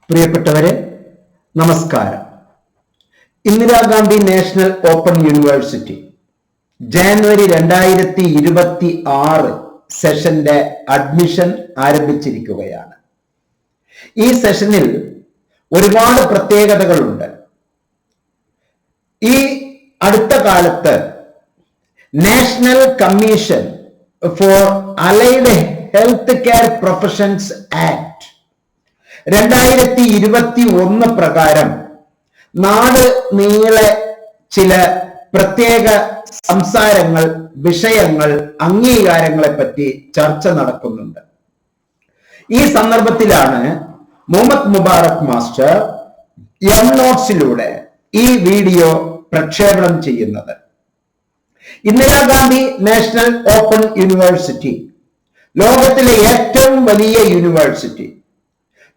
പ്രിയപ്പെട്ടവരെ, നമസ്കാരം. Indira Gandhi national open university January 2026 സെഷന്റെ അഡ്മിഷൻ ആരംഭിച്ചിരിക്കുകയാണ്. ഈ സെഷനിൽ ഒരുപാട് പ്രത്യേകതകളുണ്ട്. ഈ അടുത്ത കാലത്ത് national commission for allied health care professions act 2021 പ്രകാരം നാട് നീളെ ചില പ്രത്യേക സംസാരങ്ങൾ, വിഷയങ്ങൾ, അംഗീകാരങ്ങളെ പറ്റി ചർച്ച നടക്കുന്നുണ്ട്. ഈ സന്ദർഭത്തിലാണ് മുഹമ്മദ് മുബാറക് മാസ്റ്റർ നോട്ട്സിലൂടെ ഈ വീഡിയോ പ്രക്ഷേപണം ചെയ്യുന്നത്. ഇന്ദിരാഗാന്ധി നാഷണൽ ഓപ്പൺ യൂണിവേഴ്സിറ്റി ലോകത്തിലെ ഏറ്റവും വലിയ യൂണിവേഴ്സിറ്റി.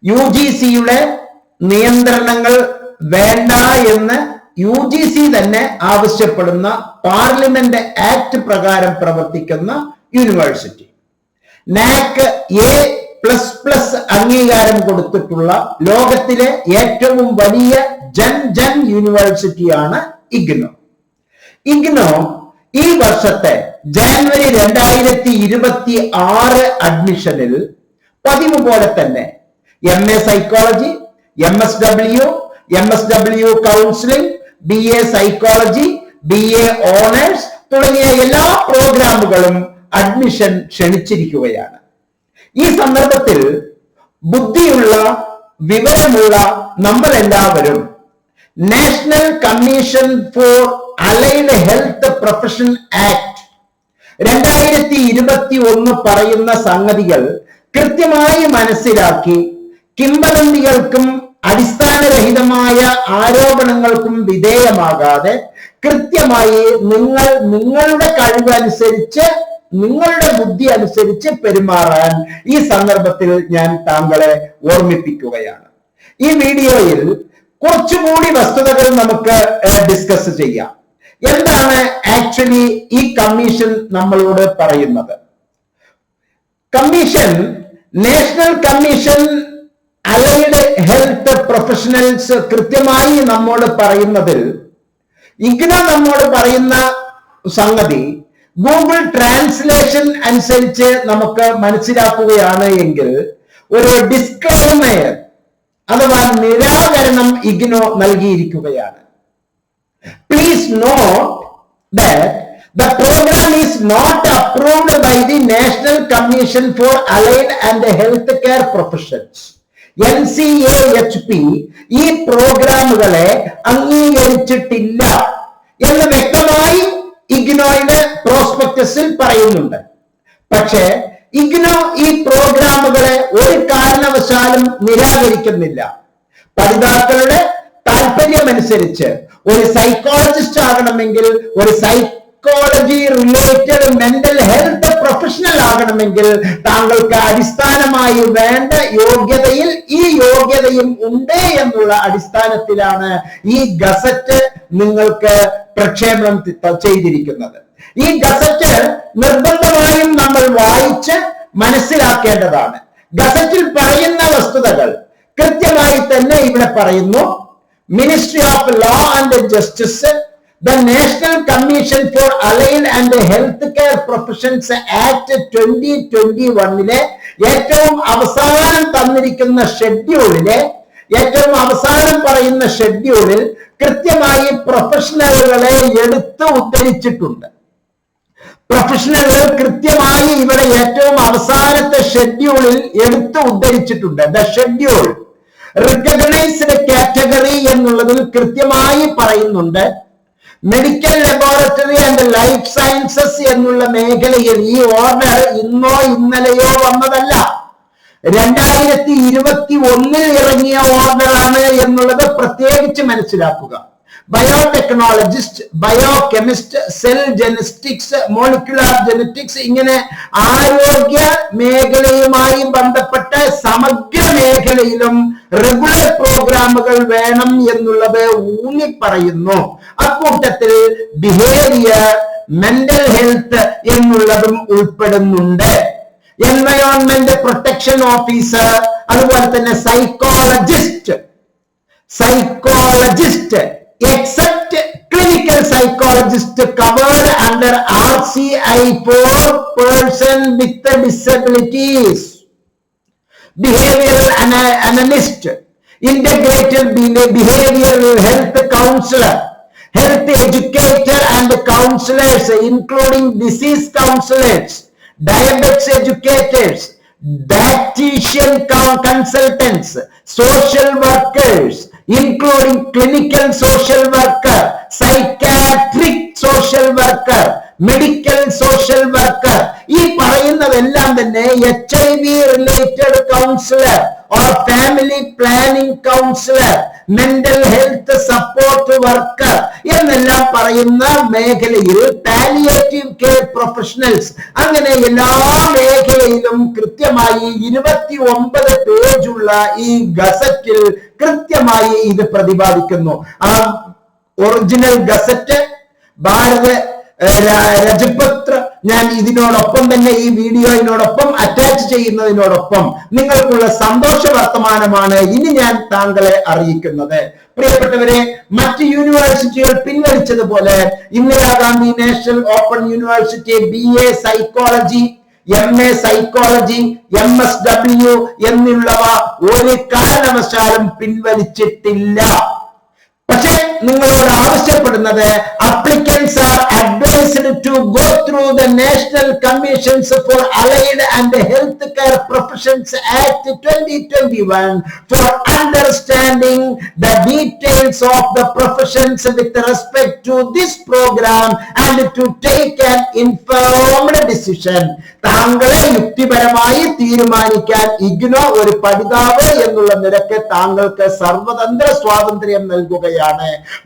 UGCയുടെ നിയന്ത്രണങ്ങൾ വേണ്ട എന്ന് UGC തന്നെ ആവശ്യപ്പെടുന്ന പാർലമെന്റ് ആക്ട് പ്രകാരം പ്രവർത്തിക്കുന്ന യൂണിവേഴ്സിറ്റി. NAC A++ അംഗീകാരം കൊടുത്തിട്ടുള്ള ലോകത്തിലെ ഏറ്റവും വലിയ ജൻ യൂണിവേഴ്സിറ്റിയാണ് IGNOU. IGNOU ഈ വർഷത്തെ ജാനുവരി 2026 അഡ്മിഷനിൽ പതിവ് പോലെ തന്നെ MA psychology, MSW counselling, BA psychology, BA honours തുടങ്ങിയ എല്ലാ പ്രോഗ്രാമുകളും അഡ്മിഷൻ ക്ഷണിച്ചിരിക്കുകയാണ്. ഈ സന്ദർഭത്തിൽ ബുദ്ധിയുള്ള, വിവരമുള്ള നമ്മളെല്ലാവരും national commission for allied health profession act 2021 പറയുന്ന സംഗതികൾ കൃത്യമായി മനസ്സിലാക്കി കിംവദന്തികൾക്കും അടിസ്ഥാനരഹിതമായ ആരോപണങ്ങൾക്കും വിധേയമാകാതെ കൃത്യമായി നിങ്ങളുടെ കഴിവനുസരിച്ച്, നിങ്ങളുടെ ബുദ്ധി അനുസരിച്ച് പെരുമാറാൻ ഈ സന്ദർഭത്തിൽ ഞാൻ താങ്കളെ ഓർമ്മിപ്പിക്കുകയാണ്. ഈ വീഡിയോയിൽ കുറച്ചുകൂടി വസ്തുതകൾ നമുക്ക് ഡിസ്കസ് ചെയ്യാം. എന്താണ് ആക്ച്വലി ഈ കമ്മീഷൻ നമ്മളോട് പറയുന്നത്? Commission, national commission allied health professionals കൃത്യമായി നമ്മോട് പറയുന്നതിൽ IGNOU നമ്മോട് പറയുന്ന സംഗതി ഗൂഗിൾ ട്രാൻസ്ലേഷൻ അനുസരിച്ച് നമുക്ക് മനസ്സിലാക്കുകയാണ് എങ്കിൽ ഒരു ഡിസ്ക്ലെയിമർ അഥവാ നിരാകരണം IGNOU നൽകിയിരിക്കുകയാണ്. Please note that the program is not approved by the National Commission for Allied and Healthcare Professions. NCAHP ഈ പ്രോഗ്രാമുകളെ അംഗീകരിച്ചിട്ടില്ല എന്ന് വ്യക്തമായി IGNOയുടെ പ്രോസ്പെക്ടസിൽ പറയുന്നുണ്ട്. പക്ഷേ IGNOU ഈ പ്രോഗ്രാമുകളെ ഒരു കാരണവശാലും നിരാകരിക്കുന്നില്ല. പഠിതാക്കളുടെ താല്പര്യമനുസരിച്ച് ഒരു സൈക്കോളജിസ്റ്റ് ആകണമെങ്കിൽ, ഒരു psychology related mental health professional ആകണമെങ്കിൽ താങ്കൾക്ക് അടിസ്ഥാനമായി വേണ്ട യോഗ്യതയിൽ ഈ യോഗ്യതയും ഉണ്ട് എന്നുള്ള അടിസ്ഥാനത്തിലാണ് ഈ ഗസറ്റ് നിങ്ങൾക്ക് പ്രക്ഷേപണം ചെയ്തിരിക്കുന്നത്. ഈ ഗസറ്റ് നിർബന്ധമായും നമ്മൾ വായിച്ച് മനസ്സിലാക്കേണ്ടതാണ്. ഗസറ്റിൽ പറയുന്ന വസ്തുതകൾ കൃത്യമായി തന്നെ ഇവിടെ പറയുന്നു. Ministry of law and justice, the National Commission for Allied and Healthcare Professions Act 2021 ഏറ്റവും അവസാനം തന്നിരിക്കുന്ന ഷെഡ്യൂളിലെ ഏറ്റവും അവസാനം പറയുന്ന ഷെഡ്യൂളിൽ കൃത്യമായി പ്രൊഫഷണലുകളെ എടുത്ത് ഉദ്ധരിച്ചിട്ടുണ്ട്. പ്രൊഫഷണലുകൾ കൃത്യമായി ഇവിടെ ഏറ്റവും അവസാനത്തെ ഷെഡ്യൂളിൽ എടുത്ത് ഉദ്ധരിച്ചിട്ടുണ്ട്. ദ ഷെഡ്യൂൾ റിക്കഗ്നൈസ്ഡ് കാറ്റഗറി എന്നുള്ളതിൽ കൃത്യമായി പറയുന്നുണ്ട്. Medical laboratory and life sciences എന്നുള്ള മേഖലയിൽ ഈ ഓർഡർ ഇന്നോ ഇന്നലെയോ വന്നതല്ല, 2021 ഇറങ്ങിയ ഓർഡറാണ് എന്നുള്ളത് പ്രത്യേകിച്ച് മനസ്സിലാക്കുക. Biotechnologist, biochemist, cell genetics, molecular genetics, ഇങ്ങനെ ആരോഗ്യ മേഖലയുമായി ബന്ധപ്പെട്ട സമഗ്ര മേഖലയിലും റെഗുലർ പ്രോഗ്രാമുകൾ വേണം എന്നുള്ളത് ഊന്നി പറയുന്നു. അക്കൂട്ടത്തിൽ ബിഹേവിയർ, മെന്റൽ ഹെൽത്ത് എന്നുള്ളതും ഉൾപ്പെടുന്നുണ്ട്. എൻവയോൺമെന്റ് പ്രൊട്ടക്ഷൻ ഓഫീസർ, അതുപോലെ തന്നെ psychologist except clinical psychologist covered under RCI for person with disabilities, behavioral analyst, integrated behavioral health counselor, health educator and counselors including disease counselors, diabetes educators, dietitian consultants, social workers including clinical social worker, psychiatric social worker, medical social worker, ഈ പറയുന്നതെല്ലാം തന്നെ HIV related councillor or family planning councillor, mental health support worker എന്നെല്ലാം പറയുന്ന മേഖലയിൽ palliative care professionals, അങ്ങനെ എല്ലാ മേഖലയിലും കൃത്യമായി 29 പേജുള്ള ഈ ഗസറ്റിൽ കൃത്യമായി ഇത് പ്രതിപാദിക്കുന്നു. ആ ഒറിജിനൽ ഗസറ്റ് ഭാരത രജപത്ര ഞാൻ ഇതിനോടൊപ്പം തന്നെ ഈ വീഡിയോയിനോടൊപ്പം അറ്റാച്ച് ചെയ്യുന്നതിനോടൊപ്പം നിങ്ങൾക്കുള്ള സന്തോഷ വർത്തമാനമാണ് ഇനി ഞാൻ താങ്കളെ അറിയിക്കുന്നത്. പ്രിയപ്പെട്ടവരെ, മറ്റ് യൂണിവേഴ്സിറ്റികൾ പിൻവലിച്ചതുപോലെ Indira Gandhi national open university BA psychology, MA psychology, MSW എന്നുള്ളവ ഒരു കാരണവശാലും പിൻവലിച്ചിട്ടില്ല. പക്ഷേ നിങ്ങളോട് ആവശ്യപ്പെടുന്നത് applicants are advised to go through the national commissions for allied and health care professions act 2021 for understanding the details of the professions with respect to this programme and to take an informed decision. താങ്കളെ യുക്തിപരമായി തീരുമാനിക്കാൻ ഇഗ്നോ ഒരു പഠിതാവ് എന്നുള്ള നിലയ്ക്ക് താങ്കൾക്ക് സർവതന്ത്ര സ്വാതന്ത്ര്യം നൽകുകയാണ്.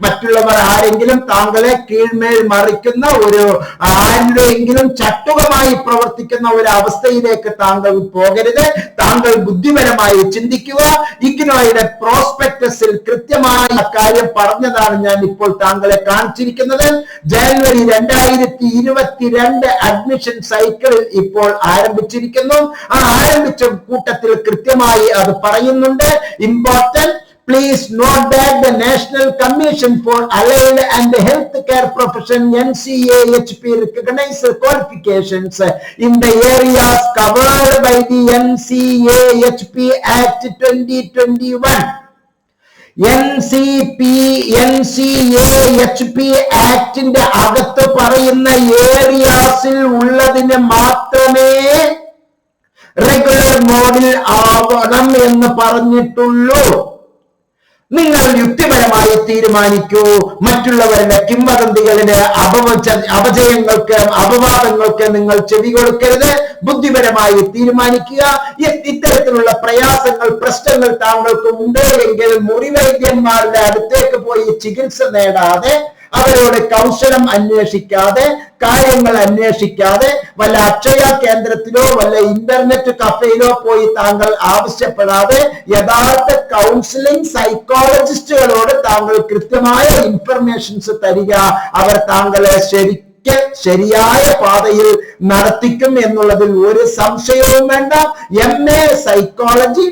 മറ്റുള്ളവർ ആരെങ്കിലും താങ്കളെ കീഴ്മേൽ മറിക്കുന്ന ഒരു ആരുടെയെങ്കിലും ചട്ടുകമായി പ്രവർത്തിക്കുന്ന ഒരു അവസ്ഥയിലേക്ക് താങ്കൾ പോകരുത്. താങ്കൾ ബുദ്ധിപരമായി ചിന്തിക്കുക. ഇഗ്നോയുടെ പ്രോസ്പെക്ടസിൽ കൃത്യമായ കാര്യം പറഞ്ഞതാണ് ഞാൻ ഇപ്പോൾ താങ്കളെ കാണിച്ചിരിക്കുന്നത്. ജനുവരി 2022 അഡ്മിഷൻ സൈക്കിൾ ഇപ്പോൾ ആരംഭിച്ചിരിക്കുന്നു. ആ ആരംഭിച്ച കൂട്ടത്തിൽ കൃത്യമായി അത് പറയുന്നുണ്ട്. Important, please note that the National Commission for Allied and Healthcare Profession NCAHP recognized qualifications in the areas covered by the NCAHP Act 2021. NCAHP ആക്ടിന്റെ അകത്ത് പറയുന്ന ഏരിയാസിൽ ഉള്ളതിന് മാത്രമേ റെഗുലർ മോഡിൽ ആവണം എന്ന് പറഞ്ഞിട്ടുള്ളൂ. നിങ്ങൾ യുക്തിപരമായി തീരുമാനിക്കൂ. മറ്റുള്ളവരുടെ കിംവദന്തികളിന് അപജയങ്ങൾക്ക് അപവാദങ്ങൾക്ക് നിങ്ങൾ ചെവി കൊടുക്കരുത്. ബുദ്ധിപരമായി തീരുമാനിക്കുക. ഇത്തരത്തിലുള്ള പ്രയാസങ്ങൾ പ്രശ്നങ്ങൾ താങ്കൾക്ക് ഉണ്ട് എങ്കിൽ മുറിവൈദ്യന്മാരുടെ അടുത്തേക്ക് പോയി ചികിത്സ നേടാതെ, അവരോട് കൗശലം അന്വേഷിക്കാതെ, കാര്യങ്ങൾ അന്വേഷിക്കാതെ, വല്ല അക്ഷയ കേന്ദ്രത്തിലോ വല്ല ഇന്റർനെറ്റ് കഫേയിലോ പോയി താങ്കൾ ആവശ്യപ്പെടാതെ യഥാർത്ഥ കൗൺസിലിംഗ് സൈക്കോളജിസ്റ്റുകളോട് താങ്കൾ കൃത്യമായ ഇൻഫർമേഷൻസ് തരിക. അവർ താങ്കളെ ശരിയായ പാതയിൽ നടത്തിക്കും എന്നുള്ളതിൽ ഒരു സംശയവും വേണ്ട. MA psychology,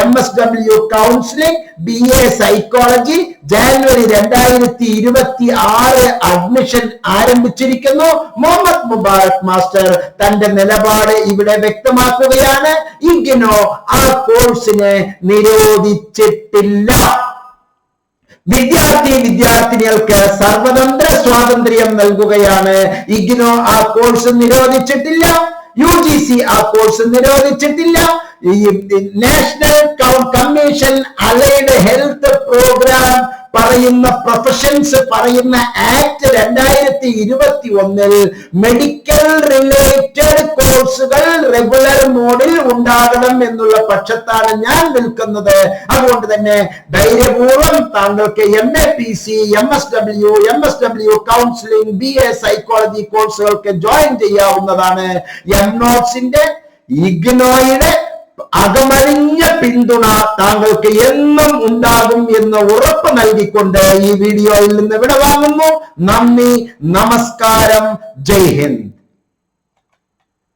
MSW counselling, BA psychology ജനുവരി 2026 അഡ്മിഷൻ ആരംഭിച്ചിരിക്കുന്നു. മുഹമ്മദ് മുബാറക് മാസ്റ്റർ തന്റെ നിലപാട് ഇവിടെ വ്യക്തമാക്കുകയാണ്. ഇഗ്നോ ആ കോഴ്സിനെ നിരോധിച്ചിട്ടില്ല. വിദ്യാർത്ഥിനികൾക്ക് സർവതന്ത്ര സ്വാതന്ത്ര്യം നൽകുകയാണ്. ഇഗ്നോ ആ കോഴ്സ് നിരോധിച്ചിട്ടില്ല. UGC ആ കോഴ്സ് നിരോധിച്ചിട്ടില്ല. National commission allied health programme പറയുന്ന പ്രൊഫഷൻസ് പറയുന്ന ആക്ട് 2021 മെഡിക്കൽ റിലേറ്റഡ് കോഴ്സുകൾ റെഗുലർ മോഡിൽ ഉണ്ടാകണം എന്നുള്ള പക്ഷത്താണ് ഞാൻ നിൽക്കുന്നത്. അതുകൊണ്ട് തന്നെ ധൈര്യപൂർവ്വം താങ്കൾക്ക് MAPC, MSW counselling, BA psychology കോഴ്സുകൾക്ക് ജോയിൻ ചെയ്യാവുന്നതാണ്. എംനോട്സിന്റെ ഇഗ്നോയുടെ അകമഴിഞ്ഞ പിന്തുണ താങ്കൾക്ക് എന്നും ഉണ്ടാകും എന്ന് ഉറപ്പ് നൽകിക്കൊണ്ട് ഈ വീഡിയോയിൽ നിന്ന് വിടവാങ്ങുന്നു. നന്ദി, നമസ്കാരം, ജയ് ഹിന്ദ്.